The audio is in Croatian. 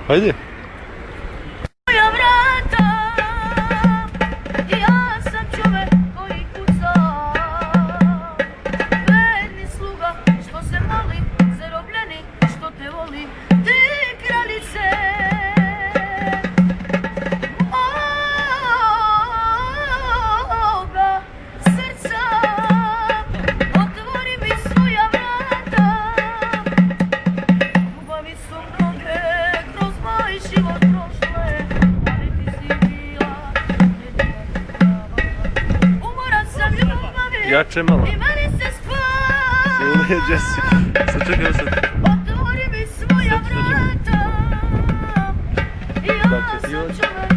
Hajde. Moja vrata, ja sam čovek koji kuca, verni sluga što se moli, zarobljeni što te voli, ti kraljice moga srca, otvori mi svoja vrata, ljubavi su mnoge kroz moj život prošle, ali ti si bila jedina prava. Umoran sam ljubavi, Jače malo. i meni se spava. Nije Jessica. Sad čekaj sad. Otvori mi svoja vrata, ja Dakle, ti sam hoćeš? čovek